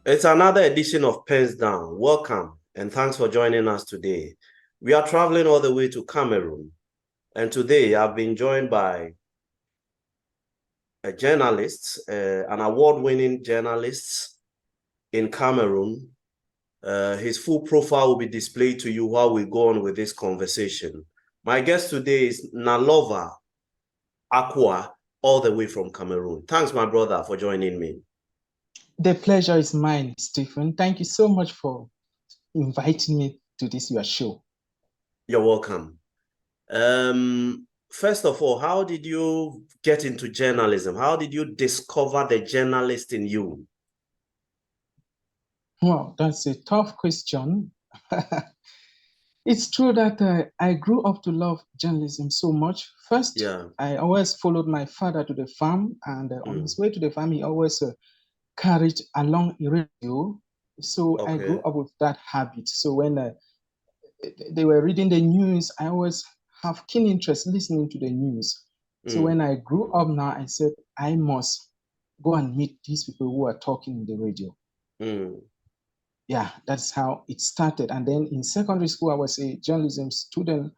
It's another edition of Pens Down. Welcome and thanks for joining us today. We are traveling all the way to Cameroon, and today I've been joined by a journalist, an award-winning journalist in Cameroon. His full profile will be displayed to you while we go on with this conversation. My guest today is Nalova Akua, all the way from Cameroon. Thanks, my brother, for joining me. The pleasure is mine, Stephen. Thank you so much for inviting me to this your show. You're welcome. First of all, how did you get into journalism? How did you discover the journalist in you? Well, that's a tough question. It's true that I grew up to love journalism so much. First, Yeah. I always followed my father to the farm, and on Mm. his way to the farm, he always carried along a radio. So I grew Okay. up with that habit. So when they were reading the news, I always have keen interest listening to the news. So when Mm. I grew up now, I said, I must go and meet these people who are talking in the radio. Mm. Yeah, that's how it started. And then in secondary school, I was a journalism student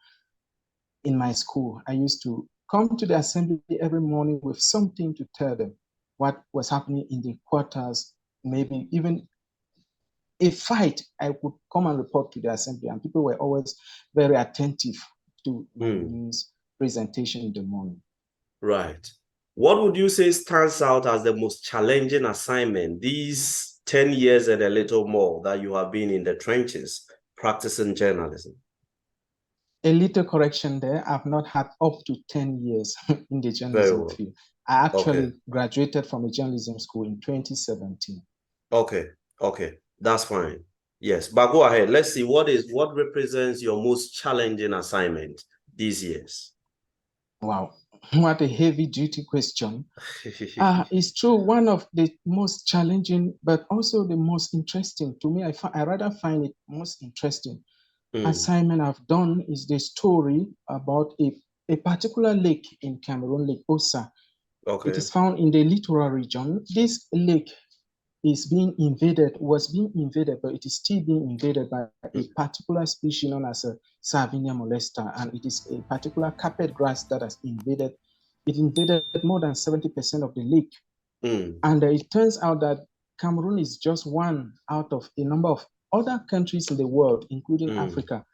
in my school. I used to come to the assembly every morning with something to tell them what was happening in the quarters, maybe even a fight. I would come and report to the assembly, and people were always very attentive to my Mm. news presentation in the morning. Right. What would you say stands out as the most challenging assignment these 10 years and a little more that you have been in the trenches practicing journalism? A little correction there. I've not had up to 10 years in the Very journalism well. field. I Okay. actually graduated from a journalism school in 2017. Okay. Okay. That's fine. Yes. But go ahead. Let's see what represents your most challenging assignment these years. Wow, what a heavy duty question. It's true, one of the most challenging, but also the most interesting. To me, I rather find it most interesting Mm. assignment I've done is the story about a particular lake in Cameroon, Lake Osa. It Okay. is found in the littoral region. This lake was being invaded, but it is still being invaded by a particular species known as a Sarvinia molesta, and it is a particular carpet grass that has invaded. It invaded more than 70% of the lake. Mm. And it turns out that Cameroon is just one out of a number of other countries in the world, including Mm. Africa,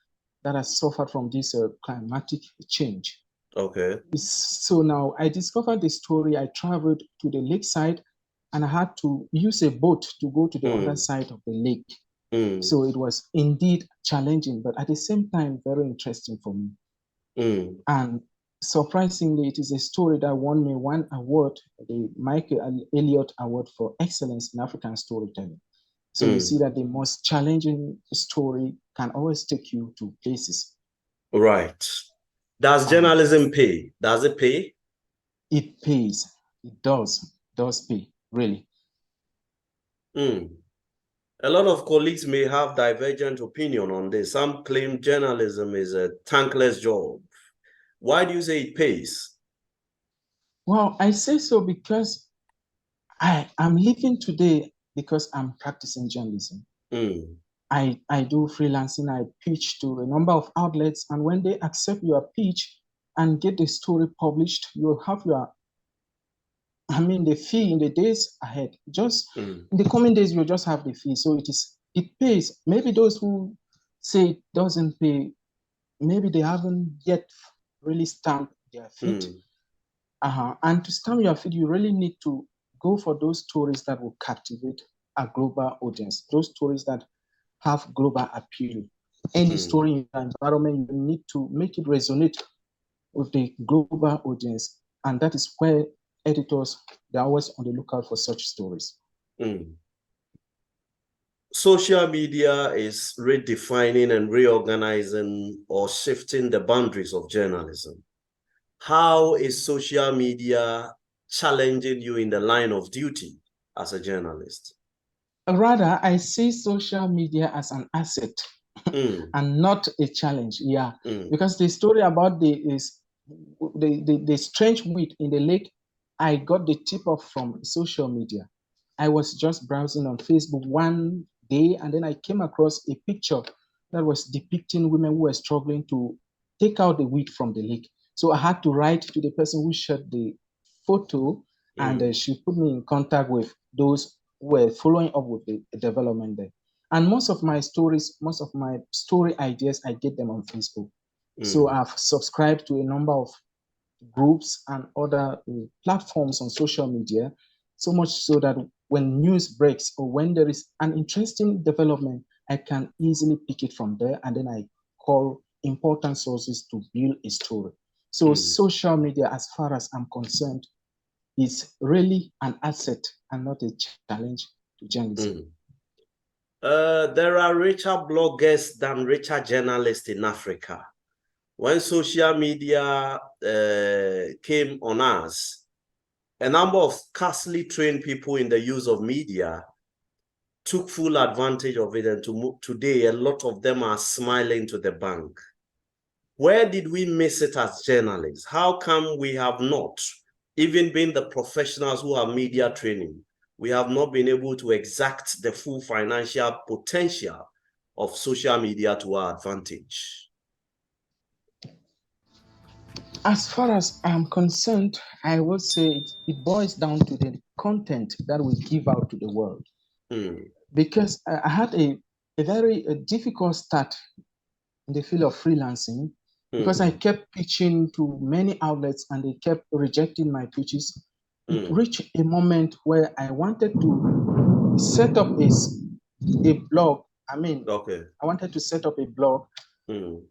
that has suffered from this climatic change. Okay. So now I discovered the story. I traveled to the lakeside and I had to use a boat to go to the other Mm. side of the lake. Mm. So it was indeed challenging, but at the same time, very interesting for me. Mm. And surprisingly, it is a story that won me one award, the Michael Elliott Award for Excellence in African Storytelling. So you see Mm. that the most challenging story can always take you to places. Right. Does Uh, journalism pay? Does it pay? it pays. It does pay, really. Mm. A lot of colleagues may have divergent opinion on this. Some claim journalism is a thankless job. Why do you say it pays? Well, I say so because I'm living today because I'm practicing journalism. Mm. I do freelancing, I pitch to a number of outlets, and when they accept your pitch and get the story published, you'll have the fee in the days ahead. Just Mm. in the coming days, you'll just have the fee. So it pays. Maybe those who say it doesn't pay, maybe they haven't yet really stamped their feet. Mm. And to stamp your feet, you really need to go for those stories that will captivate a global audience, those stories that have global appeal. Any Mm. story in your environment, you need to make it resonate with the global audience. And that is where editors, they're always on the lookout for such stories. Mm. Social media is redefining and reorganizing or shifting the boundaries of journalism. How is social media challenging you in the line of duty as a journalist? Rather, I see social media as an asset Mm. and not a challenge. Yeah, Mm. because the story about the strange wheat in the lake, I got the tip off from social media. I was just browsing on Facebook one day, and then I came across a picture that was depicting women who were struggling to take out the wheat from the lake. So I had to write to the person who shot the photo, and she put me in contact with those who were following up with the development there. And most of my story ideas, I get them on Facebook. So I've subscribed to a number of groups and other platforms on social media, so much so that when news breaks or when there is an interesting development, I can easily pick it from there, and then I call important sources to build a story. So social media, as far as I'm concerned, is really an asset and not a challenge to journalism. There are richer bloggers than richer journalists in Africa. When social media came on us, a number of scarcely trained people in the use of media took full advantage of it, and today a lot of them are smiling to the bank. Where did we miss it as journalists? How come we have not, even been the professionals who have media training, we have not been able to exact the full financial potential of social media to our advantage? As far as I'm concerned, I would say it boils down to the content that we give out to the world. Because I had a very difficult start in the field of freelancing, because I kept pitching to many outlets and they kept rejecting my pitches. It reached a moment where I wanted to set up a blog. I wanted to set up a blog,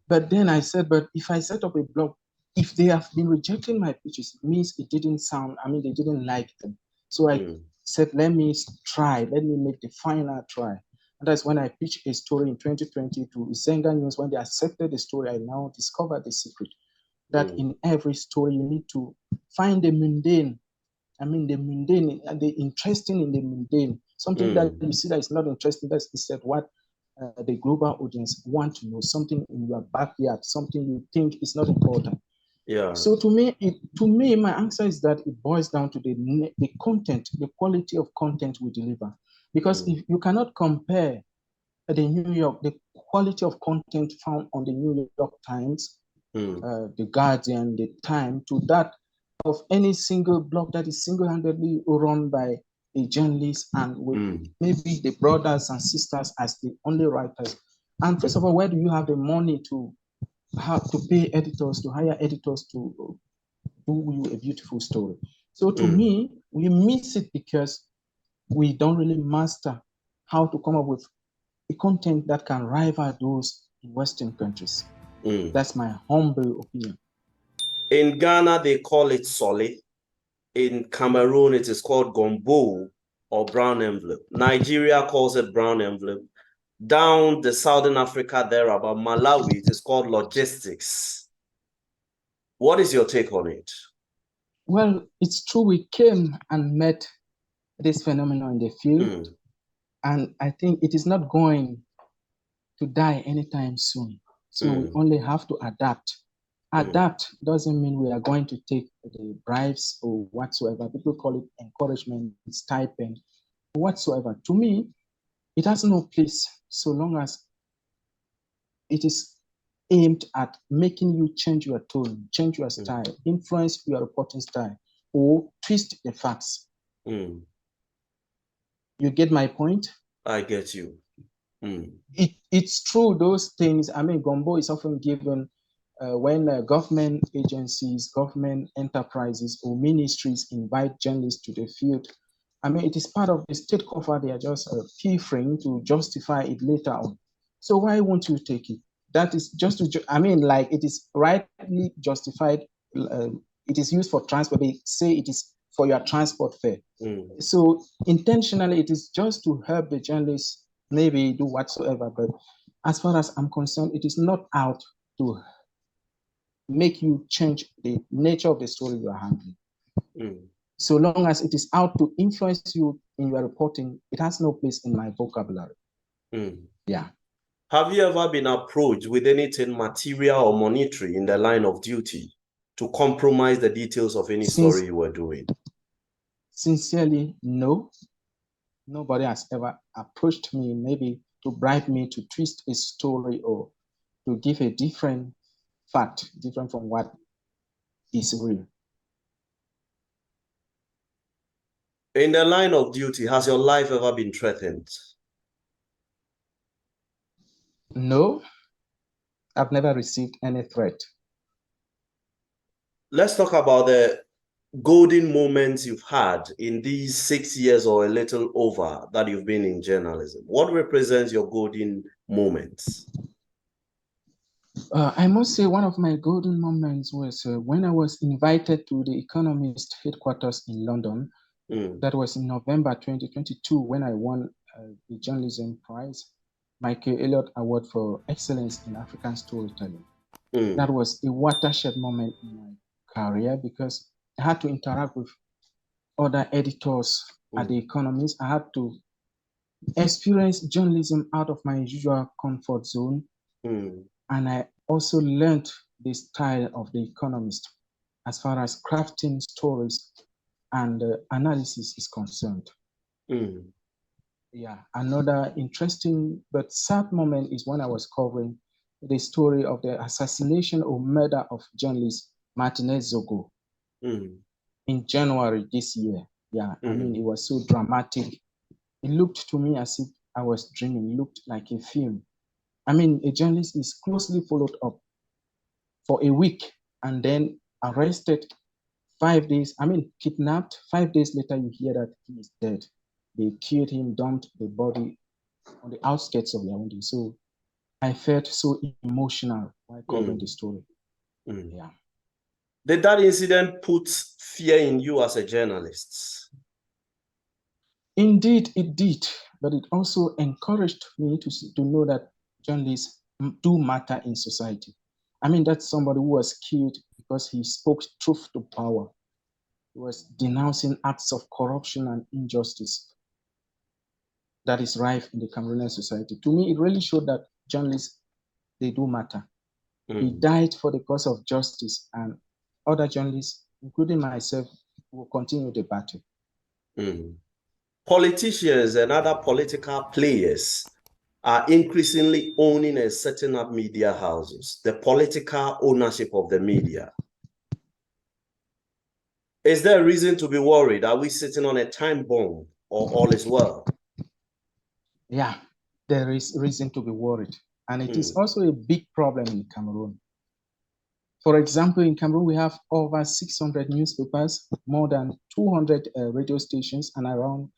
but then I said, but if I set up a blog, if they have been rejecting my pitches, it means it didn't sound, they didn't like them. So I said, let me make the final try. And that's when I pitched a story in 2020 to Isenga News. When they accepted the story, I now discovered the secret that in every story, you need to find the mundane. The mundane, and the interesting in the mundane. Something that you see that is not interesting, that's instead what the global audience want to know, something in your backyard, something you think is not important. Yeah. So to me, my answer is that it boils down to the content, the quality of content we deliver. Because if you cannot compare the quality of content found on the New York Times, the Guardian, the Time, to that of any single blog that is single-handedly run by a journalist and with maybe the brothers and sisters as the only writers. And first of all, where do you have the money to have to pay editors, to hire editors to do you a beautiful story? So to me, we miss it because we don't really master how to come up with a content that can rival those in Western countries. That's my humble opinion. In Ghana, they call it soli. In Cameroon, it is called gombo or brown envelope. Nigeria calls it brown envelope. Down the Southern Africa there, about Malawi, it is called logistics. What is your take on it? Well, it's true. We came and met this phenomenon in the field, and I think it is not going to die anytime soon. So we only have to adapt. Adapt doesn't mean we are going to take the bribes or whatsoever. People call it encouragement, stipend, whatsoever. To me, it has no place so long as it is aimed at making you change your tone, change your style, influence your reporting style, or twist the facts. You get my point? I get you. It's true, those things. Gombo is often given when government agencies, government enterprises, or ministries invite journalists to the field. It is part of the state cover. They are just pilfering to justify it later on. So why won't you take it? That is just to, it is rightly justified. It is used for transport. They say it is for your transport fare. So intentionally, it is just to help the journalists maybe do whatsoever. But as far as I'm concerned, it is not out to make you change the nature of the story you are handling. So long as it is out to influence you in your reporting, it has no place in my vocabulary. Yeah. Have you ever been approached with anything material or monetary in the line of duty to compromise the details of any story you were doing? Sincerely, no. Nobody has ever approached me, maybe to bribe me to twist a story or to give a different fact, different from what is real. In the line of duty, has your life ever been threatened? No, I've never received any threat. Let's talk about the golden moments you've had in these 6 years or a little over that you've been in journalism. What represents your golden moments? I must say one of my golden moments was when I was invited to the Economist headquarters in London. That was in November 2022 when I won the Journalism Prize, Michael Elliott Award for Excellence in African Storytelling. That was a watershed moment in my career because I had to interact with other editors at the Economist. I had to experience journalism out of my usual comfort zone. And I also learned the style of the Economist as far as crafting stories and analysis is concerned. Yeah, another interesting but sad moment is when I was covering the story of the assassination or murder of journalist Martinez Zogo in January this year. Yeah, I mean, it was so dramatic. It looked to me as if I was dreaming. It looked like a film. I mean, a journalist is closely followed up for a week and then arrested 5 days, I mean, kidnapped. 5 days later, you hear that he is dead. They killed him, dumped the body on the outskirts of Yaoundé. So I felt so emotional while covering the story. Yeah. Did that incident put fear in you as a journalist? Indeed, it did, but it also encouraged me to know that journalists do matter in society. I mean, that's somebody who was killed because he spoke truth to power. He was denouncing acts of corruption and injustice that is rife in the Cameroonian society. To me, it really showed that journalists, they do matter. He died for the cause of justice, and other journalists, including myself, will continue the battle. Politicians and other political players are increasingly owning and setting up media houses, the political ownership of the media. Is there a reason to be worried? Are we sitting on a time bomb or all is well? Yeah, there is reason to be worried. And it is also a big problem in Cameroon. For example, in Cameroon, we have over 600 newspapers, more than 200 radio stations, and around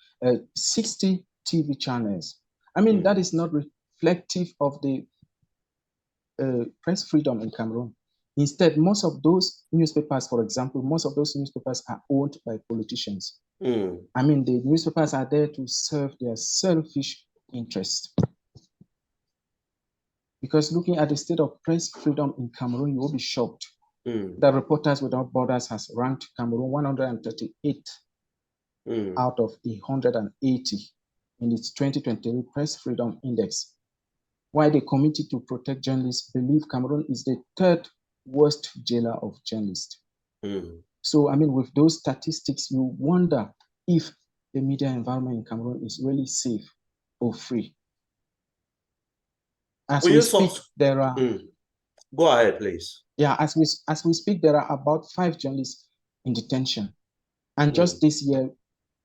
60 TV channels. I mean, that is not reflective of the press freedom in Cameroon. Instead, most of those newspapers, for example, most of those newspapers are owned by politicians. I mean, the newspapers are there to serve their selfish interests. Because looking at the state of press freedom in Cameroon, you will be shocked that Reporters Without Borders has ranked Cameroon 138 out of 180 in its 2023 Press Freedom Index. While the Committee to Protect Journalists believe Cameroon is the third worst jailer of journalists. So, I mean, with those statistics, you wonder if the media environment in Cameroon is really safe or free. As we speak, there are... Go ahead, please. Yeah, as we speak, there are about 5 journalists in detention. And just this year,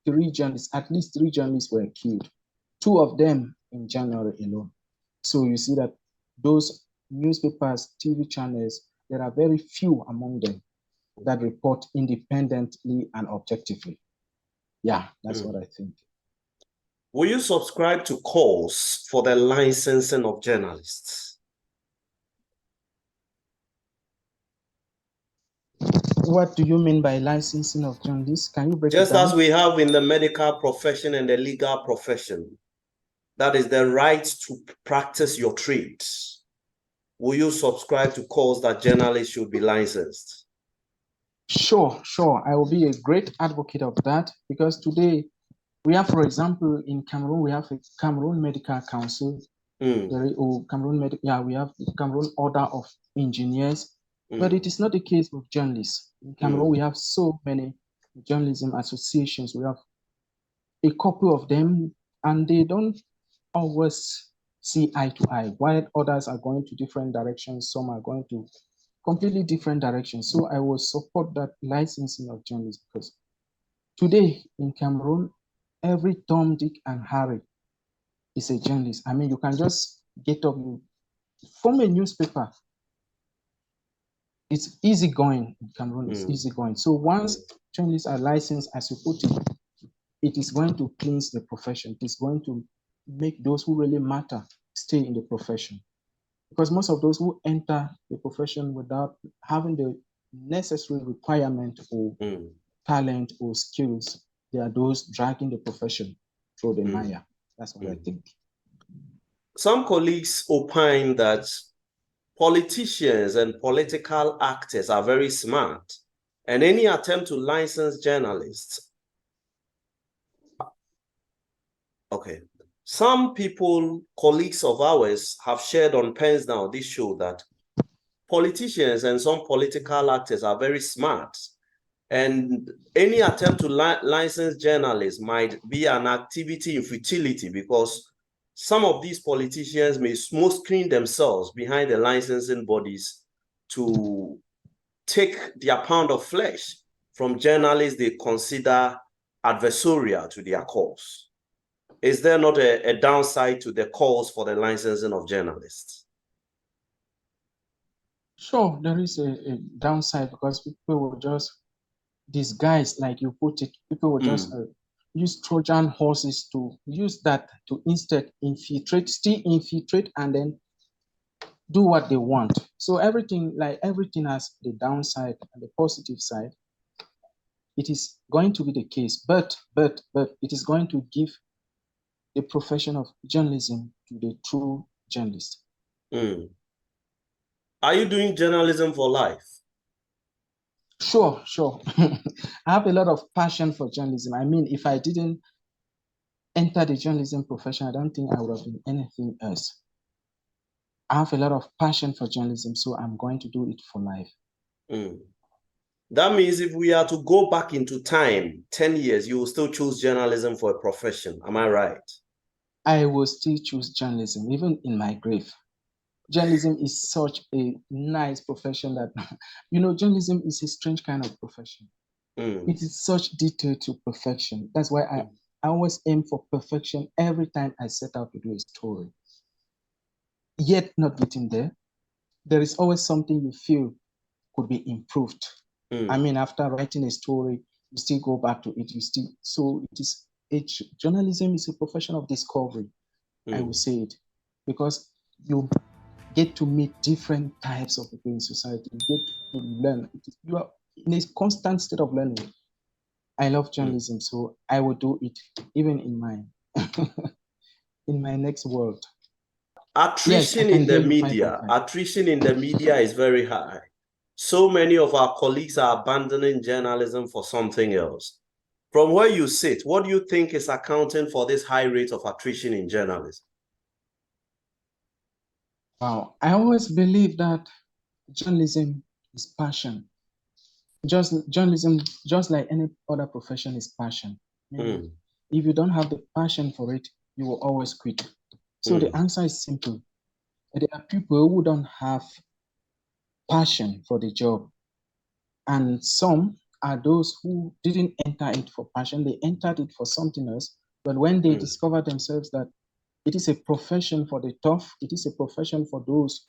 at least three journalists were killed. 2 of them in January alone. So you see that those newspapers, TV channels, there are very few among them that report independently and objectively. Yeah, that's what I think. Will you subscribe to calls for the licensing of journalists? What do you mean by licensing of journalists? Can you break it down? Just as we have in the medical profession and the legal profession, that is the right to practice your trade. Will you subscribe to calls that journalists should be licensed? Sure. I will be a great advocate of that because today we have, for example, in Cameroon, we have a Cameroon Medical Council. We have the Cameroon Order of Engineers, but it is not the case with journalists. In Cameroon, we have so many journalism associations. We have a couple of them, and they don't always see eye to eye, while others are going to different directions. Some are going to completely different directions. So I will support that licensing of journalists, because today in Cameroon, every Tom, Dick, and Harry is a journalist. I mean, you can just get up, you form a newspaper. It's easy going in Cameroon. It's easy going. So once journalists are licensed, as you put it, it is going to cleanse the profession. It is going to make those who really matter stay in the profession. Because most of those who enter the profession without having the necessary requirement or talent or skills, they are those dragging the profession through the mire. That's what I think. Some colleagues opine that politicians and political actors are very smart, and any attempt to license journalists. Okay. Some people, colleagues of ours, have shared on PENSDOWN this show that politicians and some political actors are very smart, and any attempt to license journalists might be an activity in futility, because some of these politicians may smoke screen themselves behind the licensing bodies to take their pound of flesh from journalists they consider adversarial to their cause. Is there not a downside to the calls for the licensing of journalists? Sure, there is a downside, because people will just disguise, like you put it, people will just use Trojan horses to use that to instead infiltrate, still infiltrate, and then do what they want. So everything has the downside and the positive side. It is going to be the case, but it is going to give the profession of journalism to the true journalist. Are you doing journalism for life? Sure. I have a lot of passion for journalism. I mean, if I didn't enter the journalism profession, I don't think I would have been anything else. I have a lot of passion for journalism, so I'm going to do it for life. That means if we are to go back into time, 10 years, you will still choose journalism for a profession. Am I right? I will still choose journalism, even in my grave. Journalism is such a nice profession that, journalism is a strange kind of profession. It is such detail to perfection. That's why I always aim for perfection every time I set out to do a story. Yet not getting there, there is always something you feel could be improved. I mean, after writing a story, you still go back to it. Journalism is a profession of discovery. I will say it, because you get to meet different types of people in society. You get to learn. You are in a constant state of learning. I love journalism, so I will do it even in my in my next world. Attrition in the media is very high. So many of our colleagues are abandoning journalism for something else. From where you sit, what do you think is accounting for this high rate of attrition in journalism? Wow, I always believe that journalism is passion. Journalism, just like any other profession, is passion. If you don't have the passion for it, you will always quit. So the answer is simple. There are people who don't have passion for the job, and some are those who didn't enter it for passion. They entered it for something else. But when they discover themselves that it is a profession for the tough, it is a profession for those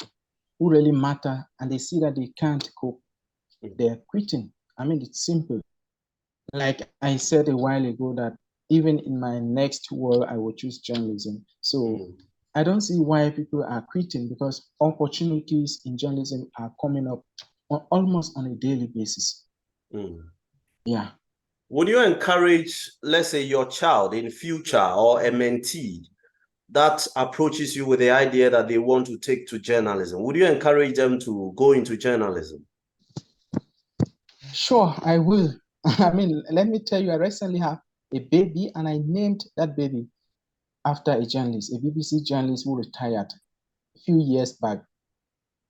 who really matter, and they see that they can't cope, they're quitting. I mean, it's simple. Like I said a while ago, that even in my next world, I will choose journalism. So I don't see why people are quitting, because opportunities in journalism are coming up almost on a daily basis. Yeah. Would you encourage, let's say, your child in future, or a mentee that approaches you with the idea that they want to take to journalism? Would you encourage them to go into journalism? Sure, I will. I mean, let me tell you, I recently have a baby, and I named that baby after a journalist, a BBC journalist who retired a few years back.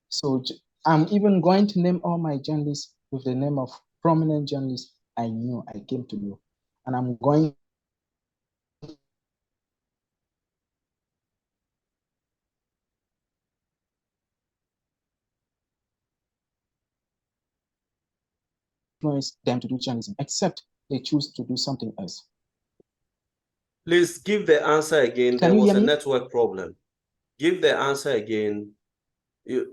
So I'm even going to name all my journalists with the name of prominent journalists I knew, I came to know. And I'm going influence them to do journalism, except they choose to do something else. Please give the answer again. Can There you was hear a me? network problem. Give the answer again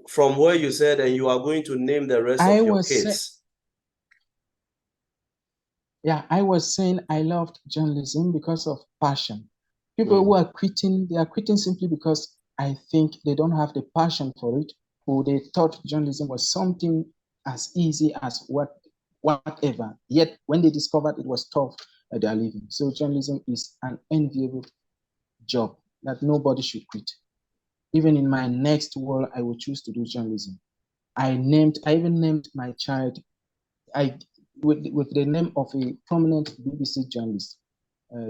from where you said, and you are going to name the rest of your kids. I was saying I loved journalism because of passion. People who are quitting, they are quitting simply because I think they don't have the passion for it, or they thought journalism was something as easy as whatever. Yet when they discovered it was tough, they are leaving. So journalism is an enviable job that nobody should quit. Even in my next world, I will choose to do journalism. I even named my child with the name of a prominent BBC journalist,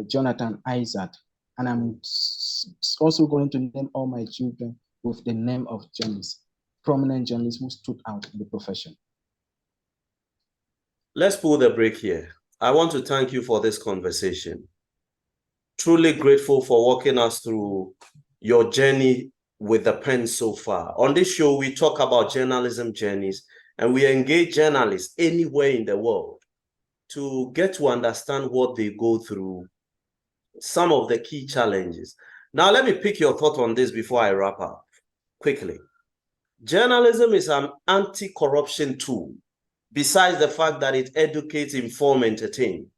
Jonathan Isaac. And I'm also going to name all my children with the name of journalists, prominent journalists who stood out in the profession. Let's pull the break here. I want to thank you for this conversation. Truly grateful for walking us through your journey with the pen so far. On this show, we talk about journalism journeys, and we engage journalists anywhere in the world to get to understand what they go through, some of the key challenges. Now, let me pick your thought on this before I wrap up quickly. Journalism is an anti-corruption tool, besides the fact that it educates, informs, entertains.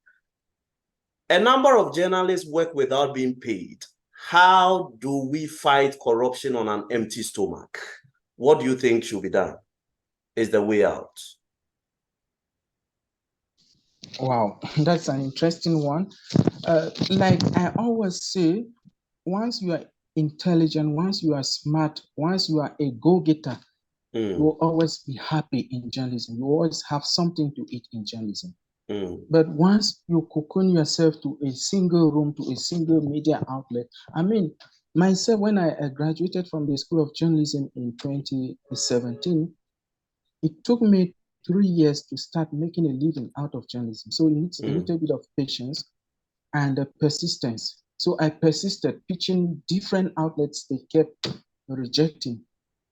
A number of journalists work without being paid. How do we fight corruption on an empty stomach? What do you think should be done? Is the way out? Wow, that's an interesting one. Like I always say, once you are intelligent, once you are smart, once you are a go-getter, you will always be happy in journalism. You always have something to eat in journalism. But once you cocoon yourself to a single room, to a single media outlet, I mean, myself, when I graduated from the School of Journalism in 2017, it took me 3 years to start making a living out of journalism. So it needs a little bit of patience and persistence. So I persisted, pitching different outlets. They kept rejecting.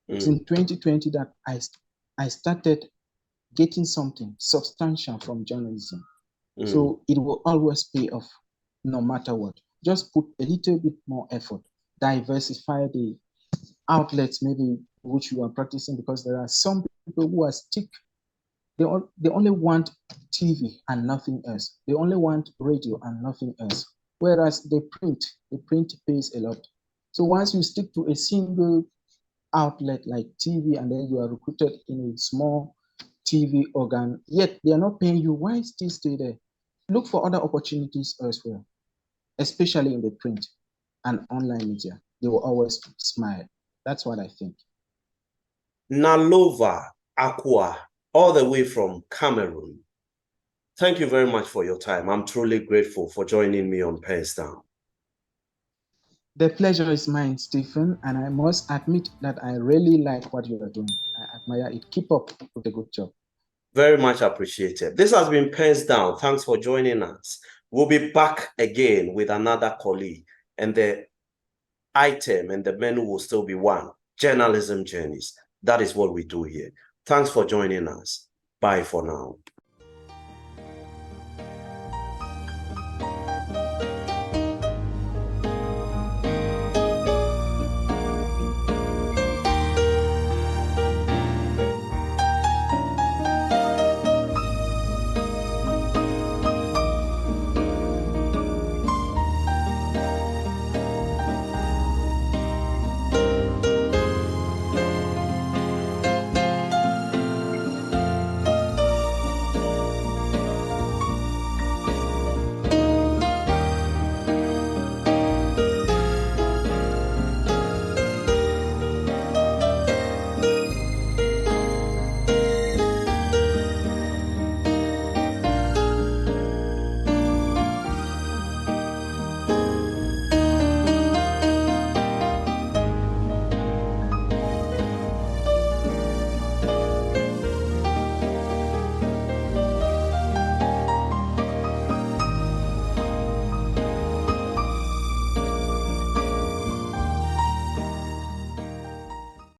It's in 2020 that I started getting something substantial from journalism. So it will always pay off no matter what. Just put a little bit more effort, diversify the outlets maybe which you are practicing, because there are some people who are stick. They only want TV and nothing else. They only want radio and nothing else. Whereas the print pays a lot. So once you stick to a single outlet like TV, and then you are recruited in a small TV organ, yet they are not paying you, why still stay there? Look for other opportunities elsewhere, especially in the print and online media. They will always smile. That's what I think. Nalova, Akua, all the way from Cameroon. Thank you very much for your time. I'm truly grateful for joining me on PENSDOWN. The pleasure is mine, Stephen, and I must admit that I really like what you are doing. I admire it. Keep up with a good job. Very much appreciated. This has been PENSDOWN. Thanks for joining us. We'll be back again with another colleague, and the item and the menu will still be one: journalism journeys. That is what we do here. Thanks for joining us. Bye for now.